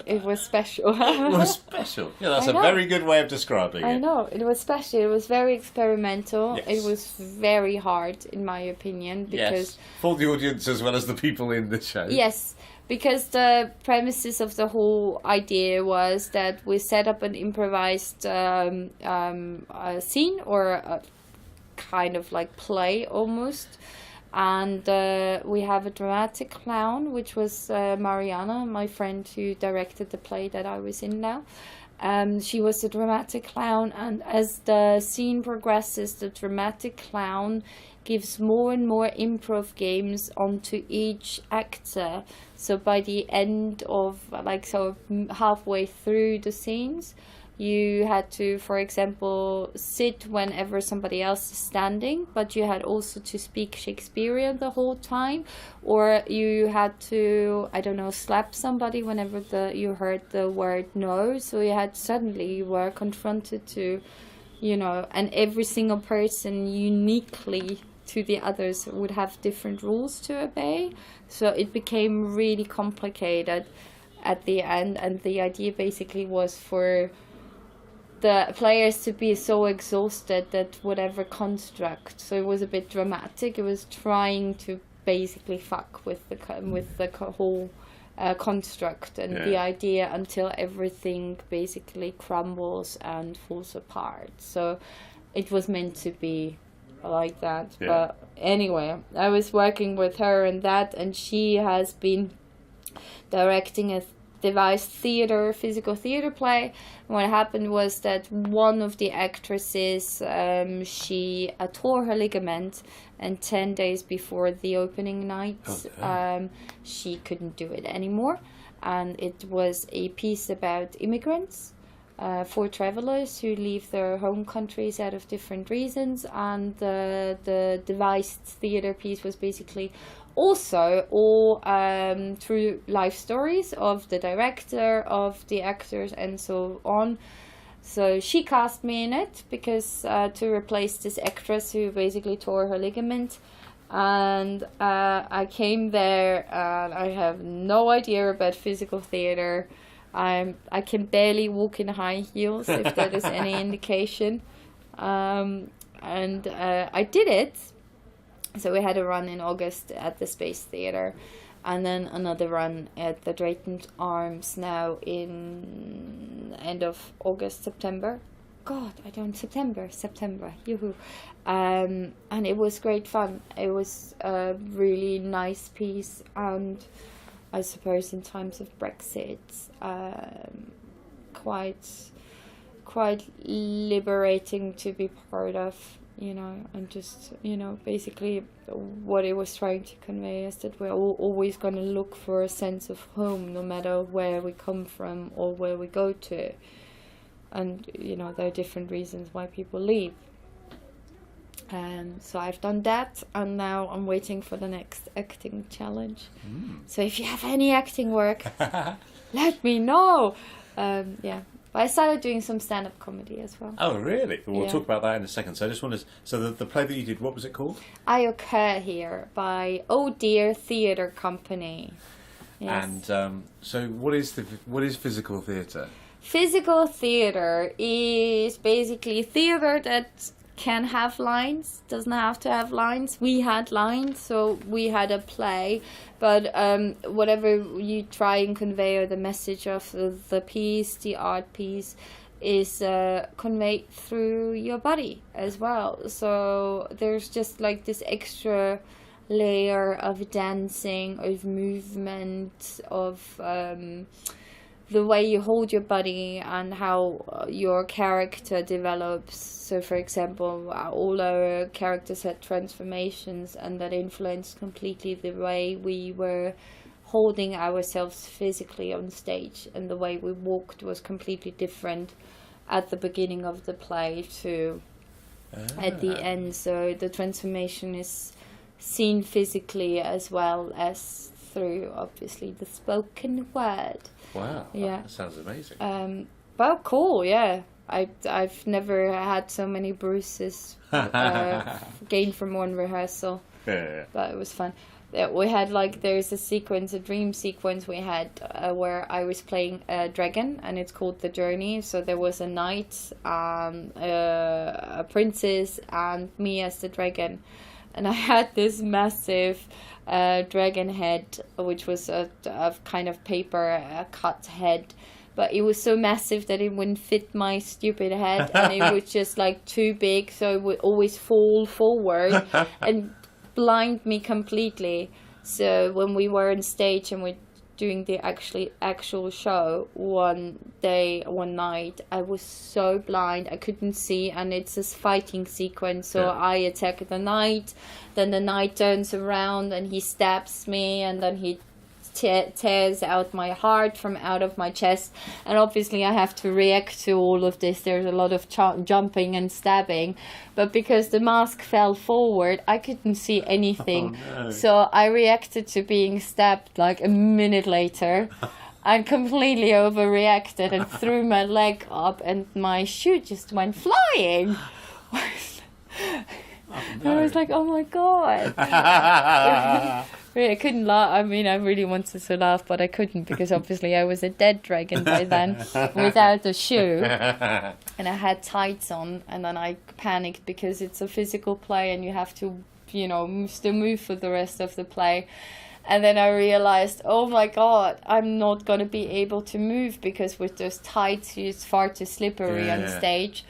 It was special. It was special. Yeah, that's a very good way of describing it. I know, it was special. It was very experimental. Yes. It was very hard, in my opinion, because for the audience as well as the people in the show. Yes, because the premises of the whole idea was that we set up an improvised scene or a kind of like play almost. And we have a dramatic clown, which was Mariana, my friend who directed the play that I was in now. She was the dramatic clown, and as the scene progresses, the dramatic clown gives more and more improv games onto each actor. So by the end of, halfway through the scenes, you had to, for example, sit whenever somebody else is standing, but you had also to speak Shakespearean the whole time, or you had to, slap somebody whenever you heard the word no. So you were confronted to, and every single person uniquely to the others would have different rules to obey. So it became really complicated at the end, and the idea basically was for the players to be so exhausted that whatever construct, so it was a bit dramatic. It was trying to basically fuck with the whole construct and the idea until everything basically crumbles and falls apart. So it was meant to be like that. Yeah. But anyway, I was working with her and she has been directing a devised physical theater play. What happened was that one of the actresses, she tore her ligament, and 10 days before the opening night, she couldn't do it anymore. And it was a piece about immigrants, for travelers who leave their home countries out of different reasons. And the devised theater piece was basically also all through life stories of the director, of the actors, and so on. So she cast me in it because to replace this actress who basically tore her ligament. And I came there and I have no idea about physical theater. I can barely walk in high heels, if that is any indication. And I did it. So we had a run in August at the Space Theatre, and then another run at the Drayton Arms now in end of August, September. September, yoo-hoo. And it was great fun. It was a really nice piece, and I suppose in times of Brexit, quite liberating to be part of, and just, basically what it was trying to convey is that we're always going to look for a sense of home, no matter where we come from or where we go to. And, there are different reasons why people leave. So I've done that, and now I'm waiting for the next acting challenge. So if you have any acting work, let me know. But I started doing some stand-up comedy as well. Oh, really? We'll talk about that in a second. So I just wanted... So the play that you did, what was it called? I Occur Here by Oh Dear Theatre Company. Yes. And so what is physical theatre? Physical theatre is basically theatre that can have lines, doesn't have to have lines. We had lines, so we had a play, but whatever you try and convey, or the message of the piece, the art piece, is conveyed through your body as well. So there's just like this extra layer of dancing, of movement, of the way you hold your body and how your character develops. So, for example, all our characters had transformations, and that influenced completely the way we were holding ourselves physically on stage, and the way we walked was completely different at the beginning of the play to at the end. So the transformation is seen physically as well as through, obviously, the spoken word. Wow, that sounds amazing. Well, cool, yeah. I've never had so many bruises gained from one rehearsal. Yeah. But it was fun. We had there's a dream sequence we had where I was playing a dragon, and it's called The Journey. So there was a knight, a princess, and me as the dragon. And I had this massive dragon head, which was a kind of paper cut head, but it was so massive that it wouldn't fit my stupid head, and it was just too big, so it would always fall forward and blind me completely. So when we were on stage and we're doing the actual show, one night, I was so blind I couldn't see, and it's this fighting sequence. So I attack the knight, then the knight turns around and he stabs me, and then he tears out my heart from out of my chest, and obviously I have to react to all of this. There's a lot of jumping and stabbing, but because the mask fell forward, I couldn't see anything. Oh, no. So I reacted to being stabbed a minute later. I completely overreacted and threw my leg up, and my shoe just went flying. No. I was like, oh my god. I couldn't laugh. I mean, I really wanted to laugh, but I couldn't, because obviously I was a dead dragon by then without a shoe. And I had tights on, and then I panicked because it's a physical play and you have to, still move for the rest of the play. And then I realized, oh my god, I'm not going to be able to move, because with those tights, it's far too slippery on stage.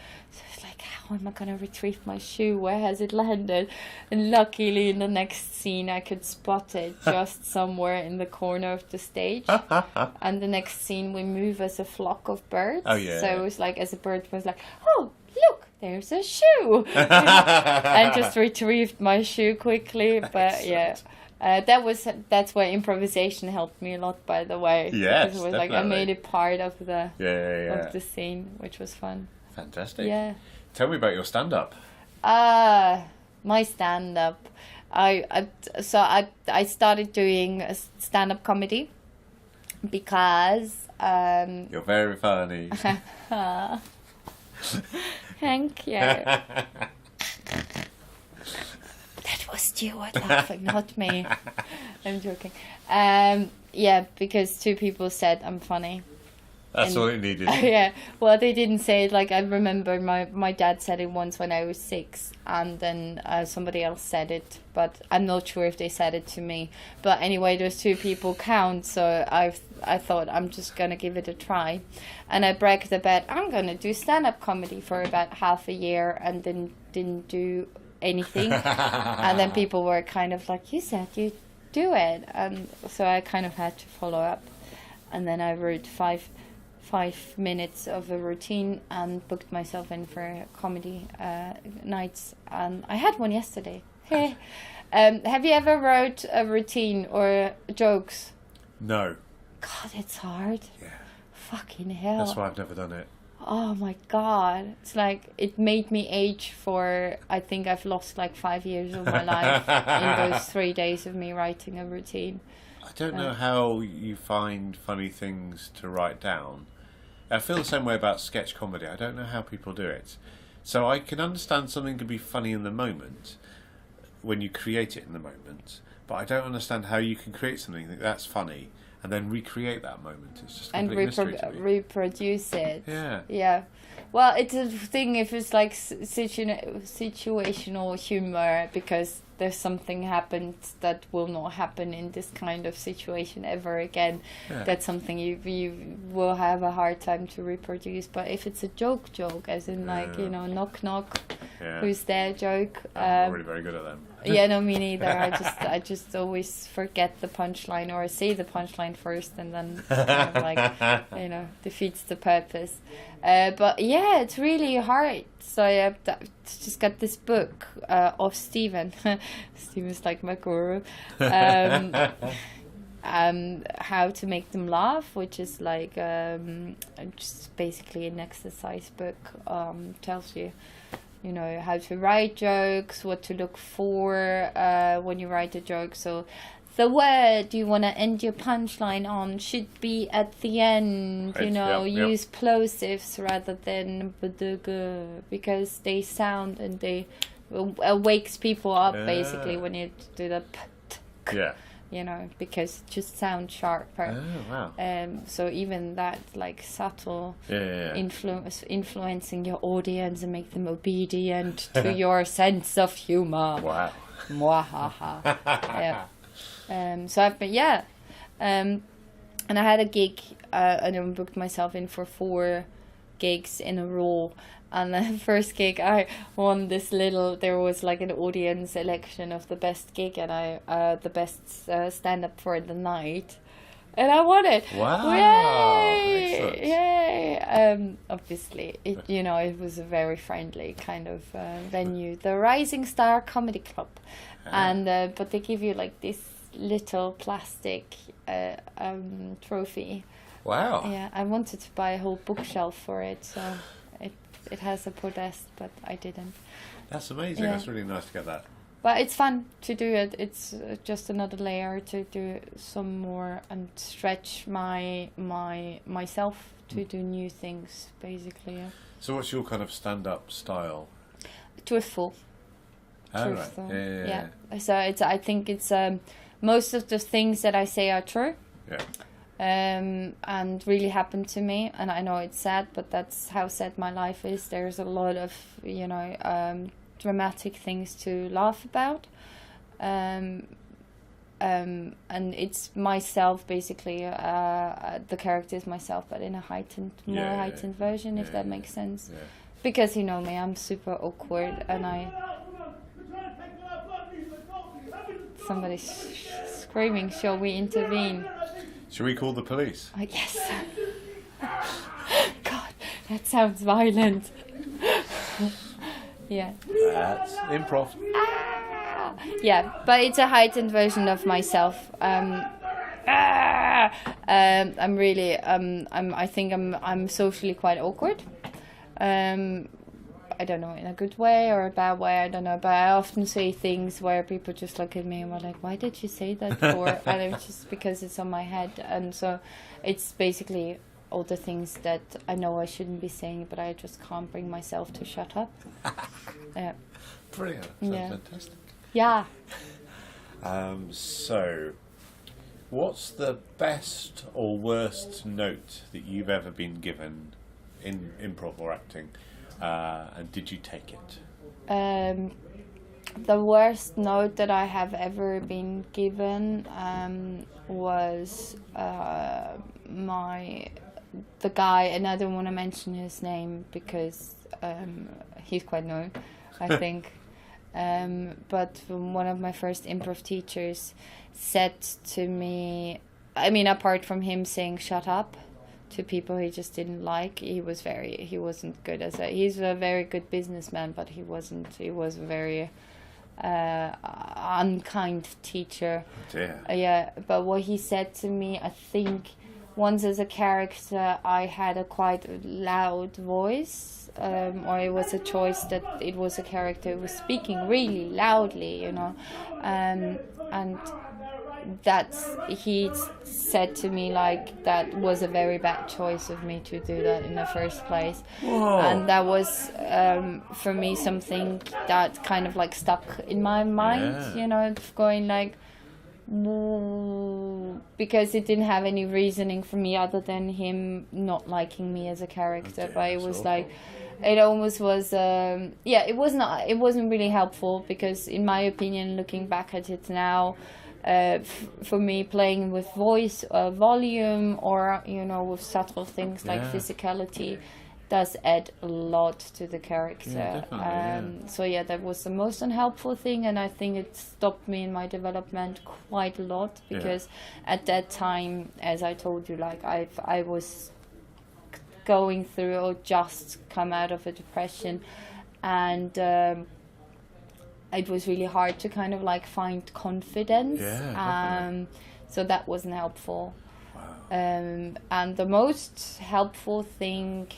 How am I going to retrieve my shoe? Where has it landed? And luckily in the next scene I could spot it just somewhere in the corner of the stage. And the next scene we move as a flock of birds. Oh, yeah. So it was as a bird was oh, look, there's a shoe. And just retrieved my shoe quickly. But excellent. That's where improvisation helped me a lot, by the way. Yes, because it was definitely. I made it part of the of the scene, which was fun. Fantastic. Yeah. Tell me about your stand-up. My stand-up. I started doing a stand-up comedy because... You're very funny. Thank you. That was Stuart laughing, not me. I'm joking. Because two people said I'm funny. That's all it needed. Yeah, well, they didn't say it. Like, I remember my dad said it once when I was 6, and then somebody else said it, but I'm not sure if they said it to me. But anyway, those 2 people count, so I thought I'm just gonna give it a try, and I bragged about I'm gonna do stand-up comedy for about half a year, and then didn't do anything. And then people were kind of like, you said you do it, and so I kind of had to follow up, and then I wrote 5 minutes of a routine and booked myself in for comedy nights, and I had one yesterday. Have you ever wrote a routine or jokes? No. God, it's hard. Yeah. Fucking hell. That's why I've never done it. Oh my God. It's like, it made me age for, I think I've lost like 5 years of my life in those 3 days of me writing a routine. I don't know how you find funny things to write down. I feel the same way about sketch comedy. I don't know how people do it. So I can understand something can be funny in the moment, when you create it in the moment, but I don't understand how you can create something that's funny and then recreate that moment. It's just a complete mystery to me. Reproduce it. Yeah. Yeah. Well, it's a thing if it's like situational humor, because there's something happened that will not happen in this kind of situation ever again. Yeah. That's something you will have a hard time to reproduce. But if it's a joke, as in like, you know, knock knock, who's there joke. I'm already very good at them. Yeah, no, me neither. I just always forget the punchline, or say the punchline first, and then kind of like, you know, defeats the purpose. But yeah, it's really hard. So I just got this book of Stephen. Stephen's like my guru. How to make them laugh, which is like just basically an exercise book. Tells you, you know, how to write jokes, what to look for when you write a joke. So the word you want to end your punchline on should be at the end, you know, use plosives rather than because they sound and they wakes people up basically when you do the you know, because it just sounds sharper. Oh, wow. So even that, like, subtle influencing your audience and make them obedient to your sense of humor. Wow. Mwahaha. Yeah. So I've been, and I had a gig, and I booked myself in for 4 gigs in a row. And the first gig, I won this there was like an audience election of the best gig, and the best stand-up for the night. And I won it. Wow. Yay! Excellent. Yay! Obviously, it was a very friendly kind of venue. The Rising Star Comedy Club. And but they give you like this little plastic trophy. Wow. Yeah, I wanted to buy a whole bookshelf for it, so it has a podest, but I didn't. That's amazing. That's really nice to get that. But it's fun to do it. It's just another layer to do some more and stretch myself to do new things, basically. Yeah. So what's your kind of stand-up style? Truthful. Oh, truthful. Right. Yeah. So I think it's most of the things that I say are true. Yeah. And really happened to me, and I know it's sad, but that's how sad my life is. There's a lot of dramatic things to laugh about, and it's myself basically. The character is myself, but in a heightened version, if that makes sense. Yeah. Because you know me, I'm super awkward, and somebody's screaming. Shall we intervene? Should we call the police? Yes. God, that sounds violent. Yeah. That's improv. Yeah, but it's a heightened version of myself. I'm really. I think I'm socially quite awkward. I don't know, in a good way or a bad way, I don't know, but I often say things where people just look at me and were like, why did you say that for? And it's just because it's on my head, and so it's basically all the things that I know I shouldn't be saying, but I just can't bring myself to shut up. Brilliant. Sounds fantastic. Yeah. So What's the best or worst note that you've ever been given in improv or acting, and did you take it? The worst note that I have ever been given was the guy, and I don't want to mention his name because he's quite known, I think. But one of my first improv teachers said to me, I mean, apart from him saying "shut up" to people he just didn't like, he wasn't good he's a very good businessman, but he was a very unkind teacher. Yeah, but what he said to me, I think once as a character I had a quite loud voice, or it was a choice that it was a character who was speaking really loudly, and he said to me like that was a very bad choice of me to do that in the first place. Whoa. And that was for me something that kind of like stuck in my mind, going like, because it didn't have any reasoning for me other than him not liking me as a character. But it was like, it almost was it wasn't really helpful, because in my opinion, looking back at it now, for me, playing with voice, volume, or with subtle things like physicality does add a lot to the character. So that was the most unhelpful thing, and I think it stopped me in my development quite a lot, because at that time, as I told you, like I was going through or just come out of a depression, and it was really hard to kind of like find confidence. So that wasn't helpful. And the most helpful thing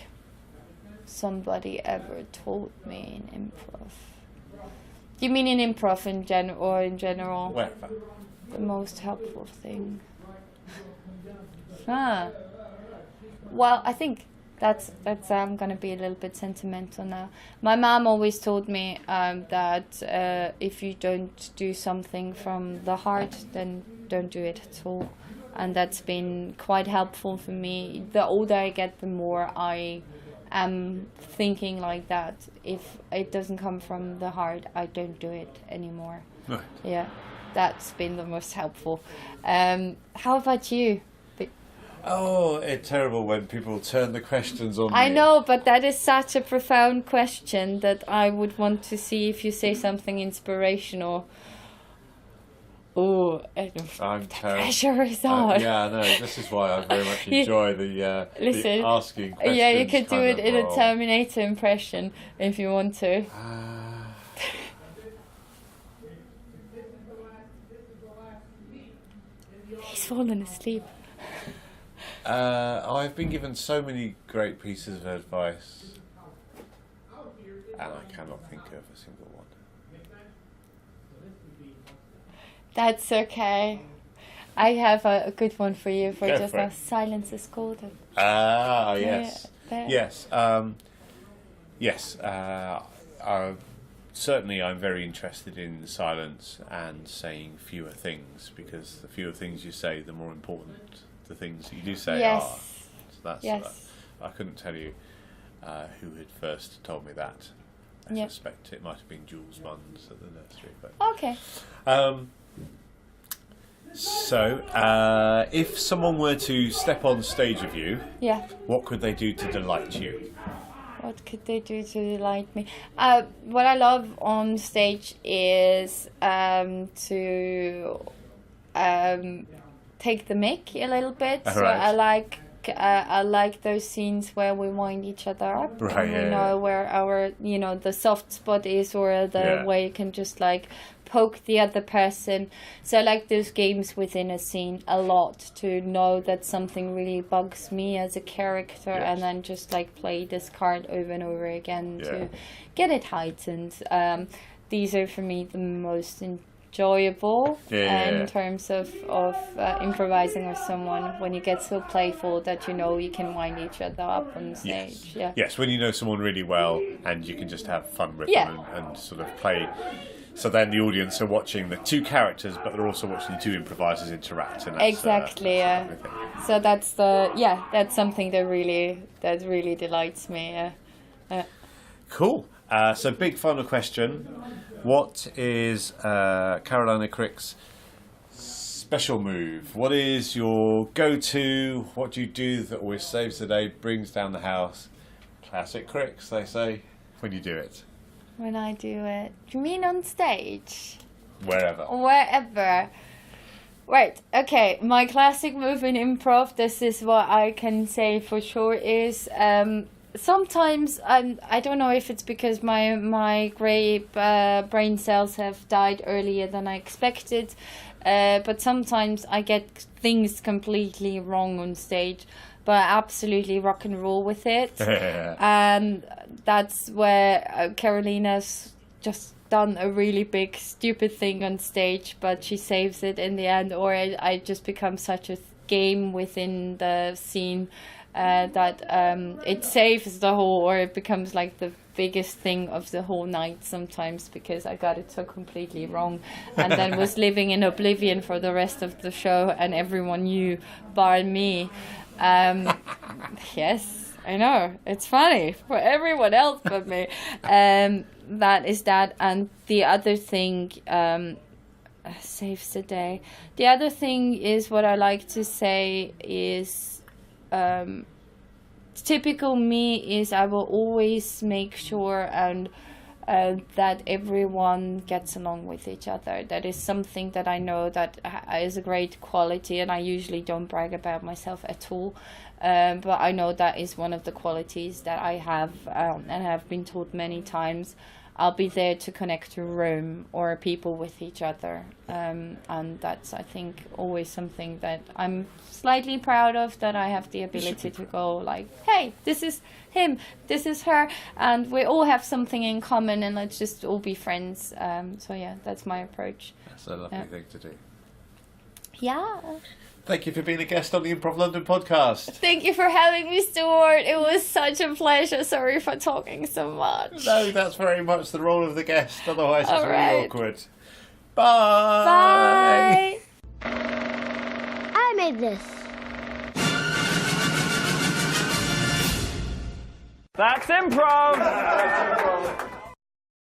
somebody ever told me in improv. Do you mean in improv in general? Whatever. The most helpful thing. Well, I think that's I'm gonna be a little bit sentimental now. My mom always told me that if you don't do something from the heart, then don't do it at all, and that's been quite helpful for me. The older I get, the more I am thinking like that. If it doesn't come from the heart, I don't do it anymore. Right. Yeah, that's been the most helpful. How about you? Oh, it's terrible when people turn the questions on me. I know, but that is such a profound question that I would want to see if you say something inspirational. Oh, I'm pressure is on. Yeah, I know. This is why I very much enjoy the asking questions. Yeah, you could do it in a Terminator impression if you want to. He's fallen asleep. I've been given so many great pieces of advice, and I cannot think of a single one. That's okay. I have a good one for you for just now. Silence is golden. Yes. Yes. Yes. Certainly I'm very interested in silence and saying fewer things, because the fewer things you say, the more important the things you do say are. So that's, I couldn't tell you who had first told me that. I suspect it might have been Jules Munns at the nursery. But, okay. So, if someone were to step on stage of you, what could they do to delight you? What could they do to delight me? What I love on stage is to take the mic a little bit. Right. So I like those scenes where we wind each other up. Right. And we know where our the soft spot is, or the way you can just like poke the other person. So I like those games within a scene a lot, to know that something really bugs me as a character, and then just like play this card over and over again to get it heightened. These are for me the most enjoyable in terms of improvising with someone, when you get so playful that you can wind each other up on stage. Yes, when you know someone really well and you can just have fun with them and sort of play Yeah. then the audience are watching the two characters, but they're also watching the two improvisers interact. And that's, Exactly. Yeah. okay. So that's something that really delights me. Cool. So big final question. What is Karolina Kriks' special move? What is your go-to? What do you do that always saves the day, brings down the house? Classic Kriks, they say, when you do it. When I do it. You mean on stage? Wherever. Wherever. Right, okay. My classic move in improv, this is what I can say for sure, is sometimes, I don't know if it's because my grey brain cells have died earlier than I expected, but sometimes I get things completely wrong on stage, but I absolutely rock and roll with it. And that's where Karolina's just done a really big stupid thing on stage, but she saves it in the end, or I just become such a game within the scene that it saves the whole, or it becomes like the biggest thing of the whole night sometimes, because I got it so completely wrong and then was living in oblivion for the rest of the show, and everyone knew bar me. Yes, I know, it's funny for everyone else but me. That is that. And the other thing saves the day. The other thing is, what I like to say is typical me is I will always make sure and that everyone gets along with each other. That is something that I know that is a great quality, and I usually don't brag about myself at all. But I know that is one of the qualities that I have, and have been taught many times. I'll be there to connect a room or people with each other. And that's, I think, always something that I'm slightly proud of, that I have the ability to go like, hey, this is him, this is her, and we all have something in common, and let's just all be friends. So yeah, that's my approach. That's a lovely thing to do. Yeah. Thank you for being a guest on the Improv London podcast. Thank you for having me, Stuart. It was such a pleasure. Sorry for talking so much. No, that's very much the role of the guest. Otherwise, All it's right. really awkward. Bye. Bye. I made this. That's improv!